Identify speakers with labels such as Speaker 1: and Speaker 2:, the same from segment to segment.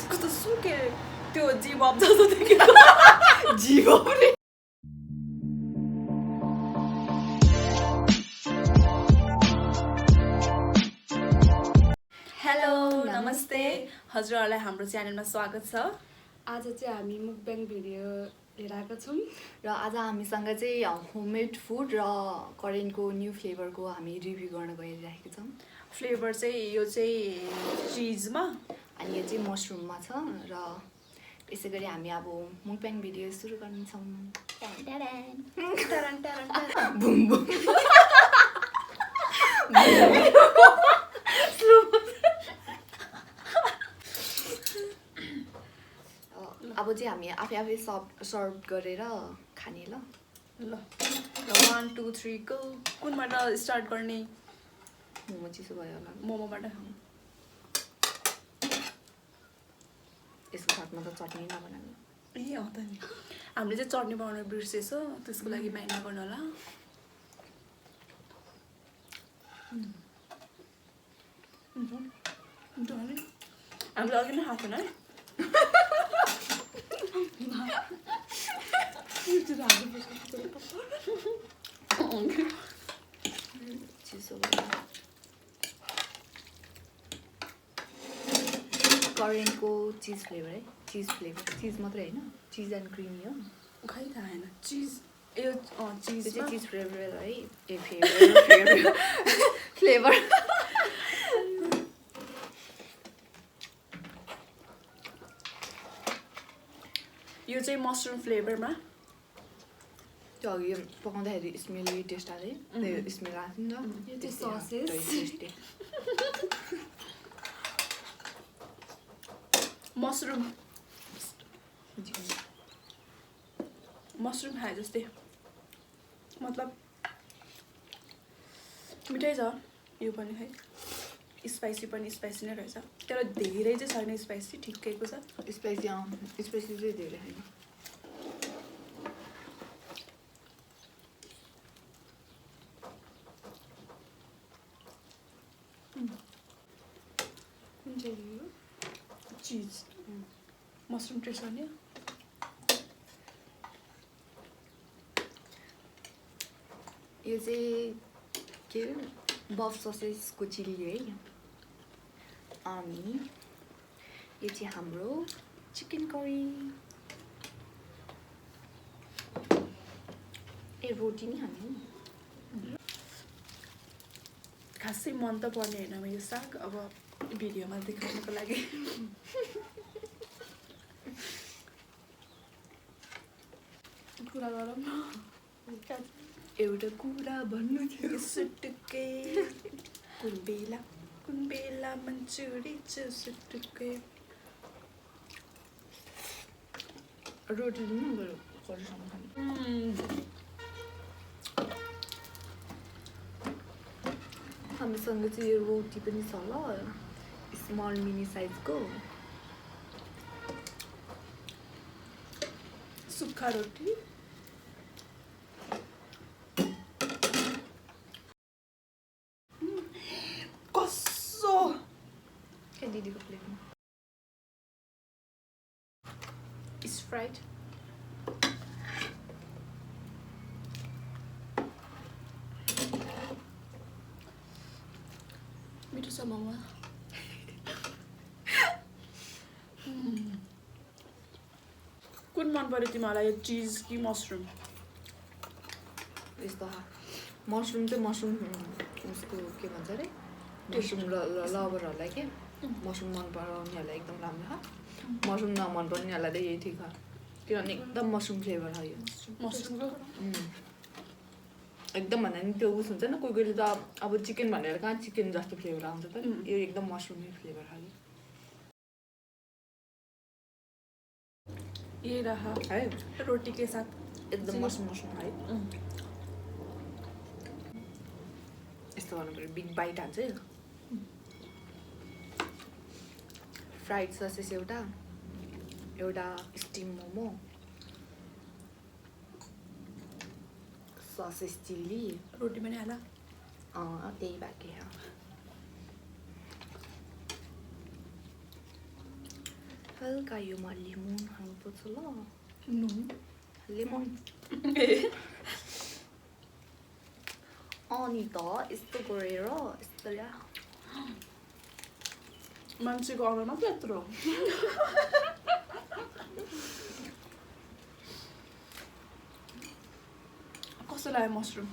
Speaker 1: कस्तो सुके त्यो जीव जस्तो देखेको जीव पनि हेलो नमस्ते हजुरहरूलाई हाम्रो च्यानलमा स्वागत छ।
Speaker 2: आज चाहिँ हामी मुकब्याङ भिडियो लिएर आएका छौँ
Speaker 3: र आज हामीसँग चाहिँ होममेड फुड र करेन्टको न्यू फ्लेभरको हामी रिभ्यू गर्न गइरहेका छौँ।
Speaker 1: फ्लेभर चाहिँ यो चाहिँ चिजमा
Speaker 3: अनि यो चाहिँ मसरुममा छ र यसै गरी हामी अब मुकब्याङ भिडियो सुरु गर्छौँ। बुम बुम अब चाहिँ हामी आफै आफै सर्भ गरेर खाने ल
Speaker 1: ल 1 2 3 गो कुनबाट स्टार्ट गर्ने?
Speaker 3: मोमो चिसो भयो होला
Speaker 1: मोमोबाट।
Speaker 3: यसको साथमा त चटनी नबनाउने।
Speaker 1: ए अँ त नि हामीले चाहिँ चटनी बनाउनु बिर्सेछ त्यसको लागि माइन्ड नगर्नु होला। हामीले अघि नै खाएको थिएन है।
Speaker 3: चिसो भयो। करेन्टको चिज फ्लेभर है, चिज मात्रै होइन, चिज एन्ड क्रिमी हो।
Speaker 1: खै थाहा होइन चिज यो चिज
Speaker 3: चाहिँ चिज फ्लेभर है। ए फ्लेभर
Speaker 1: यो चाहिँ मसरुम फ्लेभरमा।
Speaker 3: त्यो अघि पकाउँदाखेरि स्मेल टेस्ट आयो त्यो स्मेल आएको नि त।
Speaker 2: यो चाहिँ ससेज
Speaker 1: मसरुम खाए जस्तै मतलब मिठै छ यो पनि है। स्पाइसी पनि स्पाइसी नै रहेछ तर धेरै चाहिँ छैन स्पाइसी ठिकैको छ।
Speaker 3: स्पाइसी चाहिँ धेरै होइन।
Speaker 1: चिज मसरुम टेस्ट गर्ने
Speaker 3: यो चाहिँ के अरे बफ ससेजको चिल्ली है। अनि यो चाहिँ हाम्रो चिकन करी। ए रोटी नि हामी
Speaker 1: खासै मन त पर्ने होइन यो साग अब भिडियोमा देखाउनको लागि। कुरा गरौँ न।
Speaker 3: एउटा कुरा भन्नु थियो
Speaker 1: सुटुकै कुन बेला मन्चुरी सुटुकै
Speaker 3: रोटी दिनु करीसँग खाने। हामीसँग चाहिँ यो रोटी पनि छ ल, स्मल मिनी साइजको
Speaker 1: सुक्खा रोटी। कस्तो
Speaker 3: के दिदीको प्लेटमा
Speaker 1: स्प्राइट मिठो छ मोमो। कुन मन पर्यो तिमीहरूलाई यो चिज कि मसरुम?
Speaker 3: यस्तो मसरुम चाहिँ मसरुम उसको के भन्छ अरे मसरुम लभरहरूलाई के मसरुम मन पराउनेहरूलाई एकदम राम्रो छ। मसरुम नमन पर्नेहरूलाई त यही ठिक छ किनभने एकदम मसरुम फ्लेभर हो यो।
Speaker 1: मसरुमको
Speaker 3: एकदम भन्दा नि त्यो उस हुन्छ नि कोही कोहीले त अब चिकन भनेर कहाँ चिकन जस्तो फ्लेभर आउँछ त। यो एकदम मसरुमै फ्लेभर हो
Speaker 1: यही रहा
Speaker 3: है।
Speaker 1: रोटी के साथ
Speaker 3: एकदम मसरुम है। यस्तो गर्नु पऱ्यो बिग बाइट हान्छ है। फ्राइड ससेस एउटा स्टिम मोमो, ससेज चिल्ली,
Speaker 1: रोटी पनि हाल।
Speaker 3: त्यही बाँकी हो। हल्का योमा लिमोन हाल्नुपर्छ ल
Speaker 1: नुन
Speaker 3: लेमन अनि त यस्तो गरेर यस्तो ल्या
Speaker 1: मान्छेको अनुहारमा त यत्रो कस्तो लाग्यो मसरुम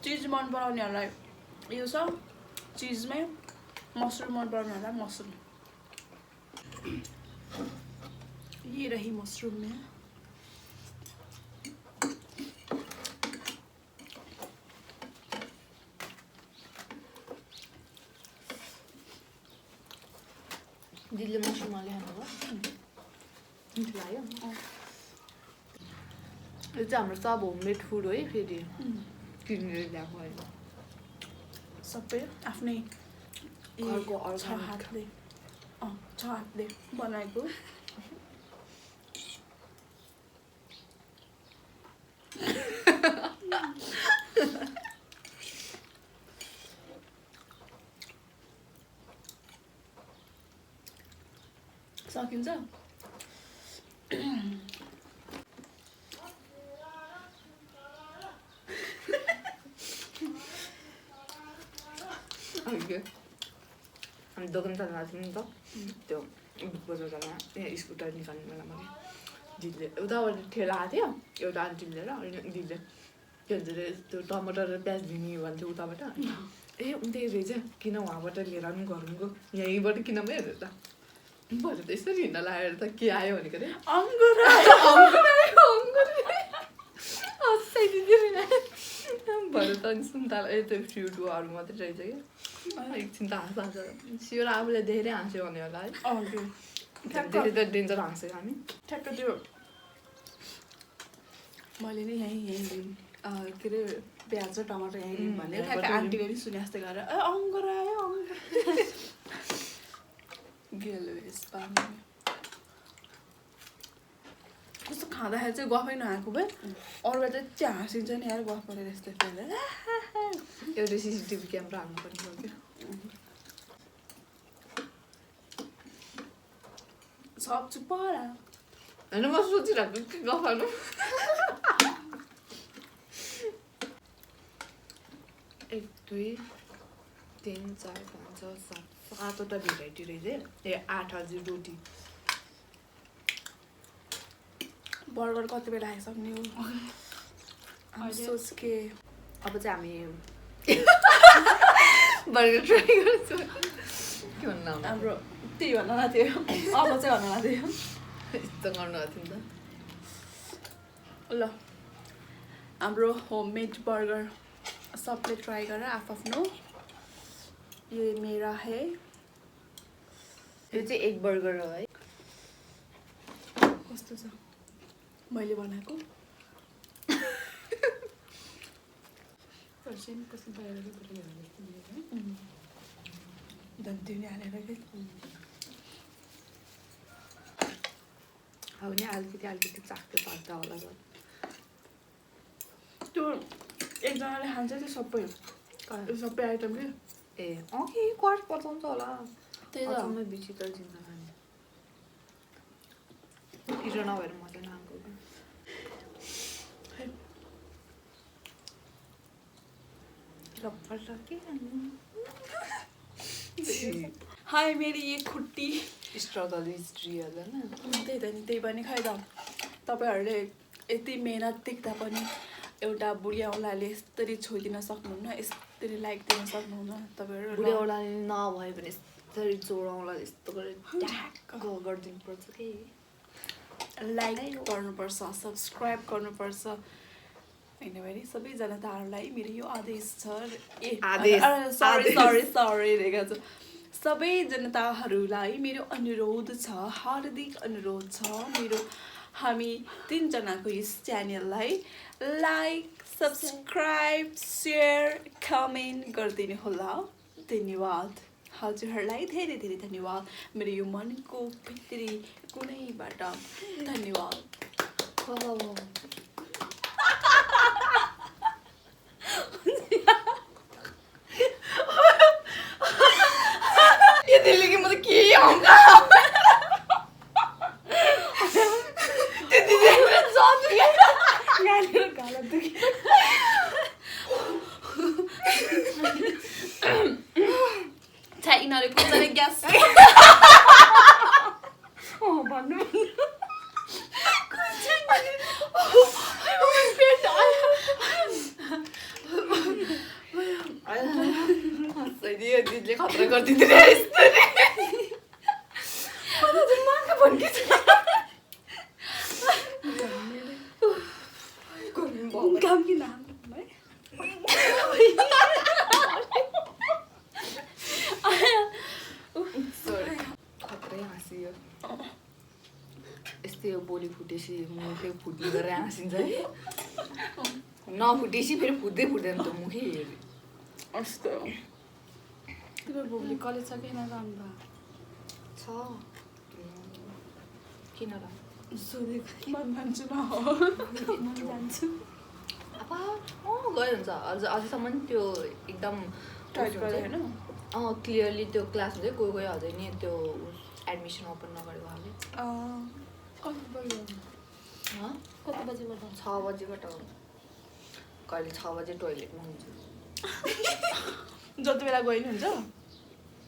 Speaker 1: चिज मन पराउनेहरूलाई यो छ चिजमै मसरुम मन पराउनेहरूलाई मसरुम ये रही मशरूम में
Speaker 3: दिदीले मसरुम हाल्नु भयो मिठो लाग्यो यो चाहिँ हाम्रो सब होममेड फुड हो है फेरि किनेर ल्याएको होइन
Speaker 1: सबै आफ्नै
Speaker 3: घरको
Speaker 1: छ
Speaker 3: अर्ग्यानिक
Speaker 1: हातले छ हातले बनाएको सकिन्छ
Speaker 3: हामी दोकान चल्न थियौँ नि त त्यो बजार जाँदा यहाँ स्कुटर निकाल्ने बेलामा दिदीले उताबाट ठेला आएको थियो एउटा आन्टी लिएर अनि दिदीले के भन्छ अरे त्यो टमाटर र प्याज दिने भन्थ्यो उताबाट ए त्यही रहेछ किन उहाँबाट लिएर पनि घरको यहीँबाट किन भयो हेरेर त भरे त यसरी हिँड्न लागेर त के आयो भनेको अरे भरे त अनि सुन्तला त्यो फ्रुटहरू मात्रै रहेछ क्या एकछिन त हाँस सियो र आफूले धेरै हाँस्यो भने होला है धेरै त डेन्जर हाँस्यो हामी
Speaker 1: ठ्याक्क त्यो मैले नि यहीँ के अरे प्याज र टमाटर यहीँ लिउँ भने ठ्याक्क आन्टीले नि सुने जस्तै गरेर ए अङ्गर आयो अङ्गर गेलो यसमा कस्तो खाँदाखेरि चाहिँ गफै नआएको भए अरूलाई चाहिँ त्यहाँ हाँसिन्छ नि यार गफ गरेर यस्तो
Speaker 3: एउटा सिसिटिभी क्यामेरा हाल्नु पर्ने भयो क्या
Speaker 1: सब चुप परा
Speaker 3: होइन म सोचिरहेको के गफाल्नु एक दुई तिन चार पाँच छ सात सातवटा भेराइटी रहेछ ए 8 हजुर रोटी
Speaker 1: बर्गर कति बेला आइसक्ने हो सोच के
Speaker 3: अब चाहिँ हामी बर्गर ट्राई गर्छु के भन्नु
Speaker 1: हाम्रो त्यही भन्न लाग्थ्यो अब चाहिँ भन्न लाग्थ्यो
Speaker 3: यस्तो गर्नु भएको थियो नि त
Speaker 1: ल हाम्रो होममेड बर्गर सबले ट्राई गरेर आफ्नो ये मेरा है
Speaker 3: यो चाहिँ एक बर्गर हो है
Speaker 1: कस्तो छ मैले बनाएको धन्ती हालेर के
Speaker 3: अब नि अलिकति चाख्दै पाक्दा होला त
Speaker 1: त्यो एकजनाले खान्छ त्यो सबै सबै आइटम के
Speaker 3: ए कि क्वार्ट पचाउँछ होला
Speaker 1: त्यही त
Speaker 3: अचम्मै विचित्र जिन्दा खाने हिजो नभएर म चाहिँ नामको
Speaker 1: हाय मेरी ये खुट्टी
Speaker 3: स्ट्रगल इज रियल होइन
Speaker 1: त्यही त नि त्यही पनि खै त तपाईँहरूले यति मेहनत देख्दा पनि एउटा बुढी औँलाले यसरी छोइदिन सक्नुहुन्न यसरी लाइक दिन सक्नुहुन्न तपाईँहरू
Speaker 3: बुढी औँलाले नभए भने यसरी चोराउलाले यस्तो गरेर ट्याक्क गरिदिनु पर्छ कि
Speaker 1: लाइक गर्नुपर्छ सब्सक्राइब गर्नुपर्छ होइन भने सबै जनताहरूलाई मेरो यो आदेश छ सरी रेखा छ सबै जनताहरूलाई मेरो अनुरोध छ हार्दिक अनुरोध छ मेरो हामी 3 जनाको यस च्यानललाई लाइक सब्सक्राइब सेयर कमेन्ट गरिदिनु होला धन्यवाद हजुरहरूलाई धेरै धेरै धन्यवाद मेरो यो मनको भित्री कुनैबाट धन्यवाद छ्या यिनीहरूले कुनले ग्यास
Speaker 3: भन्नु दिदीले खतरा गरिदिँदो रहेछ
Speaker 2: काम किन है
Speaker 3: खतरै हाँसियो यस्तै हो बोली फुटेपछि मुखै फुट्ने गरेर हाँसिन्छ है नफुटेपछि फेरि फुट्दै फुट्दैन त मुखै हेऱ्यो
Speaker 1: यस्तो
Speaker 2: तिम्रो बुबले कलेज छ कि नजानु भयो
Speaker 3: छ किन र
Speaker 2: सोधेको
Speaker 1: म भन्छु न
Speaker 2: म जान्छु
Speaker 3: अब गयो हुन्छ अझैसम्म त्यो एकदम
Speaker 1: टाइट गरेर हैन
Speaker 3: क्लियरली त्यो क्लास हुन्छ कोही कोही अझै नि त्यो एडमिसन ओपन नगरेको हाले
Speaker 2: कति बजी कति बजीबाट
Speaker 3: 6 बजीबाट कहिले 6 बजे टोइलेटमा हुन्छु
Speaker 1: जति बेला गइन हुन्छ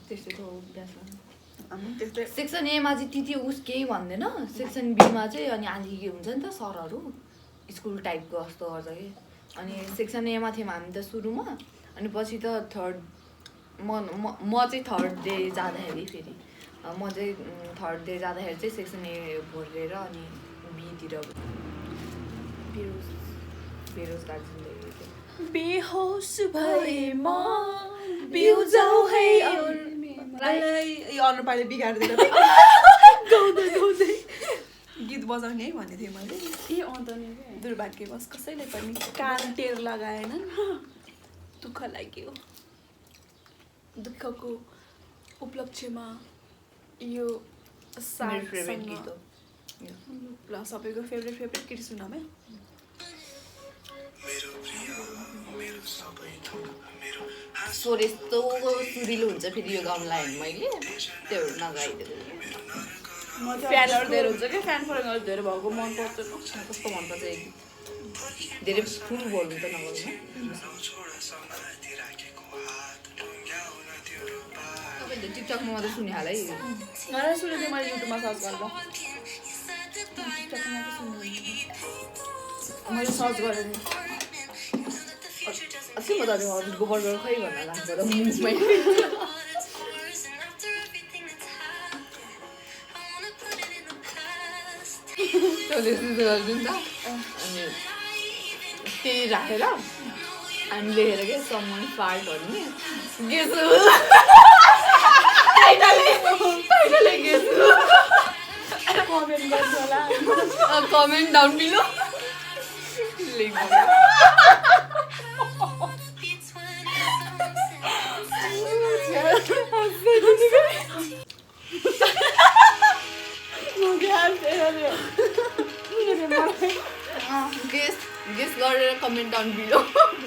Speaker 3: त्यस्तै त हो बिहास
Speaker 1: त्यस्तै
Speaker 3: सेक्सन एमा चाहिँ त्यति उस केही भन्दैन सेक्सन बीमा चाहिँ अनि आधी के हुन्छ नि त सरहरू स्कुल टाइपको जस्तो गर्छ कि अनि सेक्सन एमा थियौँ हामी त सुरुमा अनि पछि त थर्ड म चाहिँ थर्ड डे जाँदाखेरि फेरि म चाहिँ थर्ड डे जाँदाखेरि चाहिँ सेक्सन ए भरेर अनि बीतिर बेरोजगार जिन्दगी
Speaker 1: बेहोस भए म बिउजाउ है अनुर पाइले बिगारिदिएर गाउँदै गाउँदै गीत बजाउने है भन्ने थिएँ मैले
Speaker 2: ए अन्त नि
Speaker 1: दुर्भाग्यवश कसैले पनि कान टेर लगाएनन् दुःख लाग्यो दुःखको उपलक्ष्यमा यो
Speaker 3: फेभरेट गीत हो
Speaker 1: ल सबैको फेभरेट गीत सुनाऊ है
Speaker 3: स्वर यस्तो सुरिलो हुन्छ फेरि यो गाउन लाग्यो मैले त्यो नगाइदिएको
Speaker 1: फ्यानहरू धेरै हुन्छ कि फ्यान फरकहरू धेरै भएको मन पर्दैन
Speaker 3: कस्तो मनपर्छ एक धेरै फुल बोल्नु त नगर्नु तपाईँले टिकटकमा मात्रै सुनिहाल है
Speaker 1: मलाई सुनेको मैले युट्युबमा सर्च गरेर मैले सर्च गरेँ नि
Speaker 3: अस्ति म त हजुरको बर्गर खै भन्न लाग्छ र मुखमै गरिदिनु त अनि त्यही राखेर अनि लेखेर के समन फार्ट भन्ने गेसु टाइटलले गेसु
Speaker 1: कमेन्ट गर्छु होला
Speaker 3: कमेन्ट डाउन बिलो गेस गरेर कमेन्ट डाउन बिलो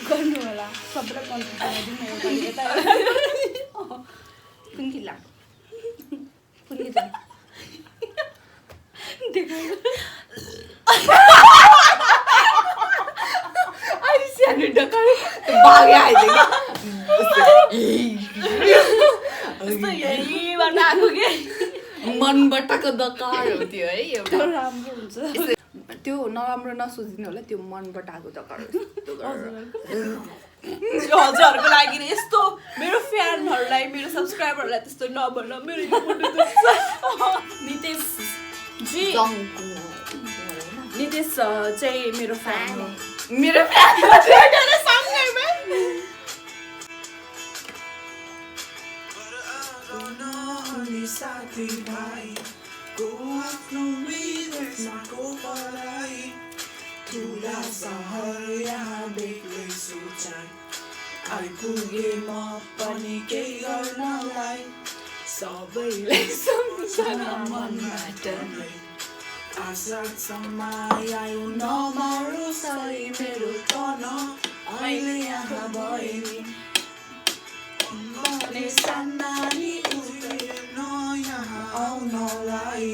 Speaker 2: गर्नु होला सबैलाई कन्फ्युजन दिनु
Speaker 3: कुन किल्ला अहिले सानो डकार भागे
Speaker 1: यस्तो यहीँबाट आएको के
Speaker 3: मनबाटको दकार हो त्यो है एउटा
Speaker 2: राम्रो हुन्छ
Speaker 3: त्यो नराम्रो नसोचिदिनु होला त्यो मनबाट आएको दकार हो
Speaker 1: हजुरहरूको लागि यस्तो मेरो फ्यानहरूलाई मेरो सब्सक्राइबरहरूलाई त्यस्तो नभन मेरो मुटु दुख्छ नितेश जी नितेश चाहिँ मेरो फ्यान हो
Speaker 3: मेरो फ्यान
Speaker 4: साथी भाइ को आफ्नो विदेशमाको पढाइ ठुला सहर यहाँ बेग्लै सोचाइ आइपुगे म पनि केही गर्नलाई सबैलाई सम्झना मनबाट नै आशा समय आयो नमारो सही मेरो तन अहिले यहाँ भए नि सानानी आउनलाई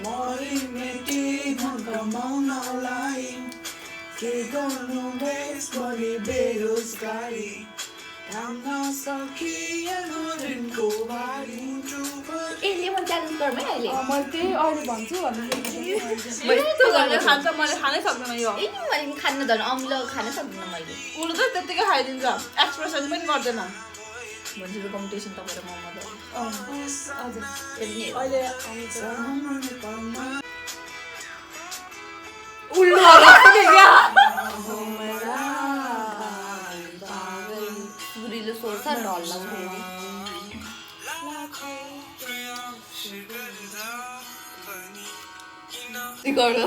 Speaker 4: मरि मेटी धन कमाउनलाई के गर्नु बेसभरि बेरोजगारी काम नसकिएन दिनको भारी
Speaker 3: ए लेमन च्यालेन्ज गरौँ है अहिले
Speaker 2: मैले त्यही अहिले भन्छु
Speaker 1: यस्तो गरेर खान्छ मैले खानै सक्दैन यो
Speaker 3: ए मैले खान झन् अमिलो खान सक्दिनँ मैले
Speaker 1: उसले त त्यत्तिकै खाइदिन्छ एक्सप्रेसन पनि गर्दैन
Speaker 3: भन्छु त कम्पिटिसन तपाईँ र ममा त
Speaker 2: हजुर
Speaker 1: अहिले
Speaker 3: उल्लु हराएको क्या सुरिलो स्वर छ ढल्ला उठेको गर्नु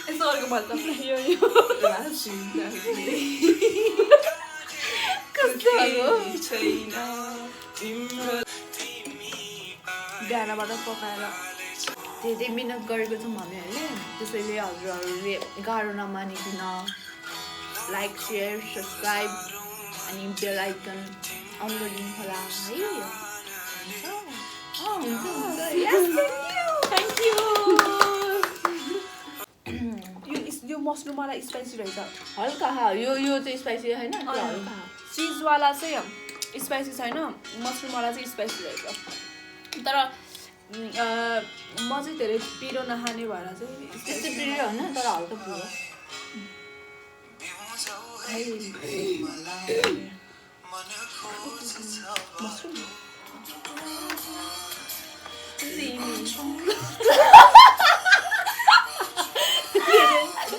Speaker 1: यस्तो गरेको भन्छ यो गानाबाट पकाएर
Speaker 3: धेरै मिहिनेत गरेको छौँ हामीहरूले त्यसैले हजुरहरूले गाह्रो नमानिकन लाइक सेयर सब्सक्राइब अनि बेल आइकन अन गरिदिनु होला है
Speaker 1: थ्याङ्क यू यो मसरुम वाला स्पाइसी रहेछ
Speaker 3: हल्का यो चाहिँ स्पाइसी होइन हल्का
Speaker 1: चिजवाला चाहिँ स्पाइसी छैन मसरुमवाला चाहिँ स्पाइसी रहेछ तर म चाहिँ धेरै पिरो नखाने भएर चाहिँ
Speaker 3: त्यस्तो पिरो होइन तर हल्का पिरो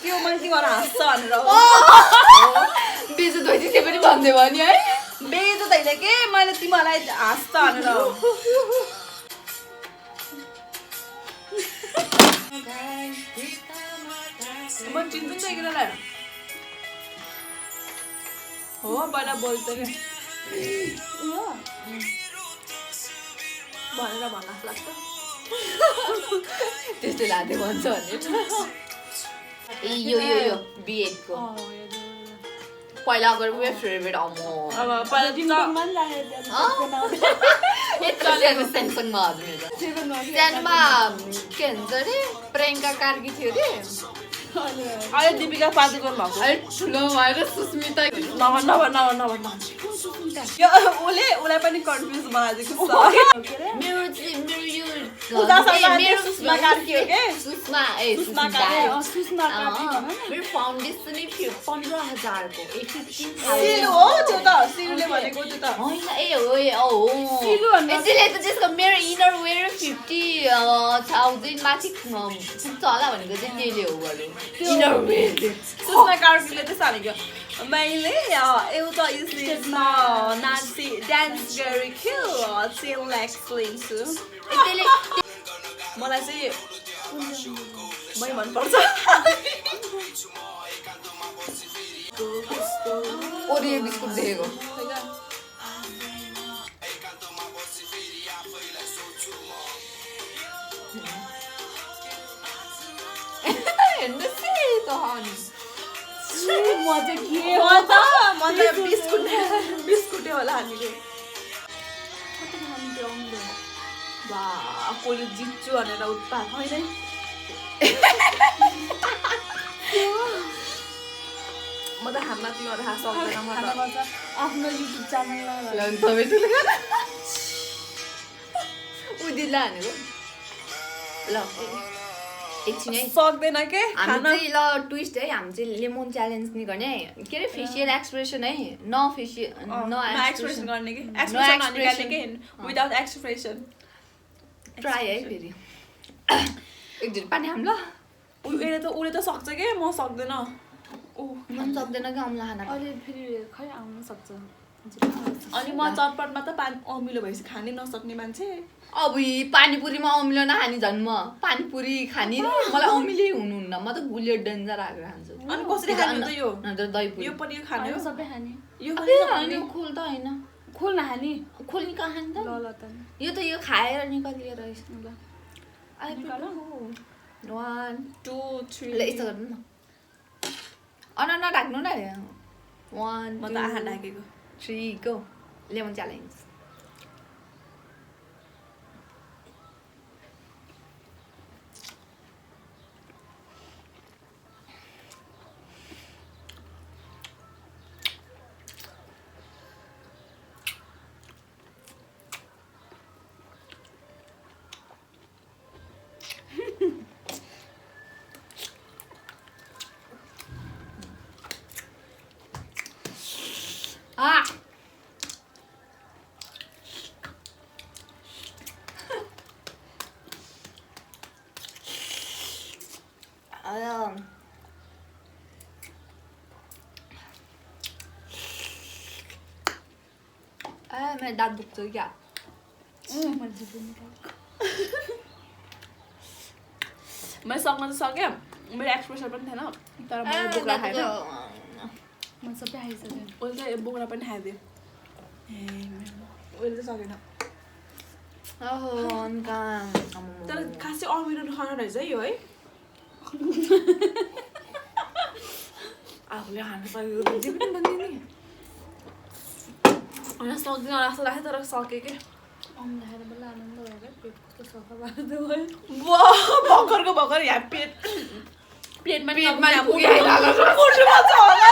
Speaker 1: त्यो मान्छे गरेर हाँस्छ भनेर
Speaker 3: बेजो धोइदिए पनि भन्दै भयो नि है
Speaker 1: बेजो त होइन के मैले तिमीहरूलाई हाँस्छ भनेर म चिन्छु नि त एकजनालाई हो पहिला बोल्छ क्या भनेर भन्न लाग्छ
Speaker 3: त्यस्तो लाँदै भन्छ भने ए यो बिएडको पहिला अगर वेब फेभरेट अमो
Speaker 1: अब पहिला
Speaker 3: स्यामसङमा हजुर सानोमा के भन्छ अरे प्रियङ्का कार्की थियो अरे
Speaker 1: अहिले दीपिका पादुकोण भएको
Speaker 3: अलिक ठुलो भएर सुस्मिता
Speaker 1: उसलाई पनि कन्फ्युज बनाइदिएको छ
Speaker 3: मेरो यो
Speaker 1: सुषमा कार्की हो के
Speaker 3: सुषमा मेरो फाउन्डेसनै 15,000 को 15,000
Speaker 1: हो त्यो त सिरुले भनेको त्यो त
Speaker 3: होइन हो यसैले त त्यसको मेरो इनर वेयर 50,000 माथि पुग्छ होला भनेको चाहिँ त्यसले हो बरु इनर वेयर
Speaker 1: सुषमा कार्कीले चाहिँ भनेको मैले एउटा स्टेजमा नाच्ने डान्स गरेको चिल एक्सप्लेन्छु मलाई चाहिँ मै मनपर्छ
Speaker 3: ओरियो बिस्कुट देखेको हेर्नुहोस् है त
Speaker 1: बिस्कुटै होला हामीले बा कसले जित्छु भनेर उत्पात होइन म त हाममा तिमीहरू खास सक्दैन म त
Speaker 2: आफ्नो युट्युब च्यानल
Speaker 3: उदिला भनेको ल एकछिन है
Speaker 1: सक्दैन के
Speaker 3: हामी चाहिँ ल ट्विस्ट है हामी चाहिँ लेमन च्यालेन्ज नि गर्ने है के अरे फेसियल एक्सप्रेसन है नो
Speaker 1: एक्सप्रेसन गर्ने के एक्सप्रेसन निकाल्ने के विदाउट एक्सप्रेसन
Speaker 3: ट्राई है फेरि एकदिन पानी हाम ल
Speaker 1: उसले त सक्छ के म सक्दैन
Speaker 3: मन सक्दैन कि अम्ला खाना
Speaker 2: अहिले फेरि खै आउन सक्छ
Speaker 1: अनि म चटपटमा त पानी अमिलो भएपछि खानै नसक्ने मान्छे
Speaker 3: अब पानीपुरीमा अमिलो नखाने झन् म पानीपुरी खाने मलाई अमिलै हुनुहुन्न म त गुलियो डेन्जर हालेर खान्छु
Speaker 1: अनि कसरी खाने त यो
Speaker 3: दहीपुरी
Speaker 1: यो पनि खाने हो
Speaker 2: सबै खाने
Speaker 1: यो
Speaker 3: खोल त होइन
Speaker 2: खोल नखाने
Speaker 3: खोल्ने कहाँ खाने त
Speaker 2: ल त
Speaker 3: यो त यो खाएर निकालिएर
Speaker 2: ल
Speaker 3: 1
Speaker 1: 2 3
Speaker 3: ल यस्तो गर्नु न नराख्नु न 1
Speaker 1: म त आँखा ढाकेको
Speaker 3: 3 गो लेमन च्यालेन्ज मेरो दाँत दुख्छ क्या
Speaker 2: मैले जिब्रो निकालेँ।
Speaker 1: मैले सक्न त सकेँ मेरो एक्सप्रेसन पनि थिएन तर मैले बोक्रा खाएन
Speaker 2: मैले सबै खाइसकेँ।
Speaker 1: उसले चाहिँ बोक्रा पनि खाइदियो उसले चाहिँ सकेन तर खासै अमिलो खाना रहेछ है यो है आफूले खान सकेको जे पनि बन्दिने होइन सक्दिनँ जस्तो लाग्छ तर सकेँ कि
Speaker 2: अम्ला खाएर बल्ल आनन्द भयो क्या पेट कस्तो सफा भएर भयो।
Speaker 1: भर्खरको भर्खर यहाँ पेटमा
Speaker 3: पेटमा
Speaker 1: पुगेको छ होला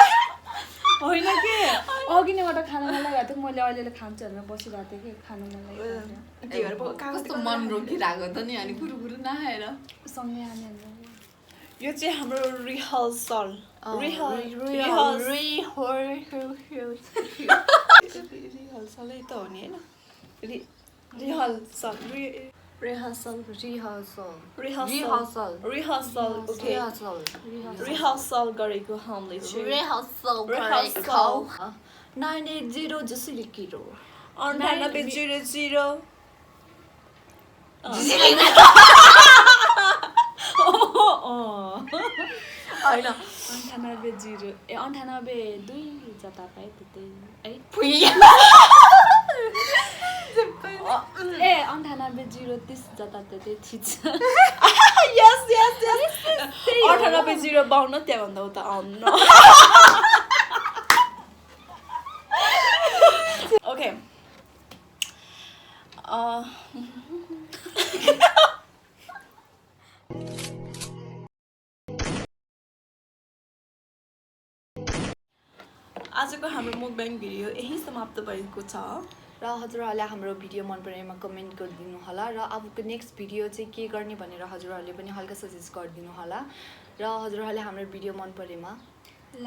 Speaker 1: होइन के
Speaker 2: अघि नैबाट खाना मन लागेको थियो मैले अहिले खान्छु भनेर बसिरहेको थिएँ कि खानु मन लागेको
Speaker 3: कस्तो मन रोकिरहेको त नि अनि कुरो नखाएर
Speaker 2: सँगै खाने भनेर।
Speaker 1: यो चाहिँ हाम्रो रिहर्सल रिहर्सलै त हो नि होइन रिहर्सल रिहर्सल गरेको हामीले चाहिँ
Speaker 3: 98 जसरी किरो
Speaker 1: 9800 होइन
Speaker 2: 98 ए 98 जता पाएँ त्यतै है ए 98 030 जता त्यतै थिच
Speaker 1: यस 98 त्यहाँभन्दा उता आउनु ओके आजको हाम्रो मुकब्याङ भिडियो यही समाप्त भएको छ
Speaker 3: र हजुरहरूले हाम्रो भिडियो मन परेमा कमेन्ट गरिदिनु होला र अबको नेक्स्ट भिडियो चाहिँ के गर्ने भनेर हजुरहरूले पनि हल्का सजेस्ट गरिदिनु होला र हजुरहरूले हाम्रो भिडियो मन परेमा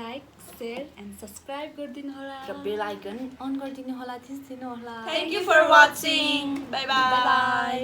Speaker 2: लाइक शेयर एन्ड सब्सक्राइब गरिदिनु होला
Speaker 3: र बेल आइकन अन गरिदिनु होला थिच्दिनु होला
Speaker 1: thank you for watching bye by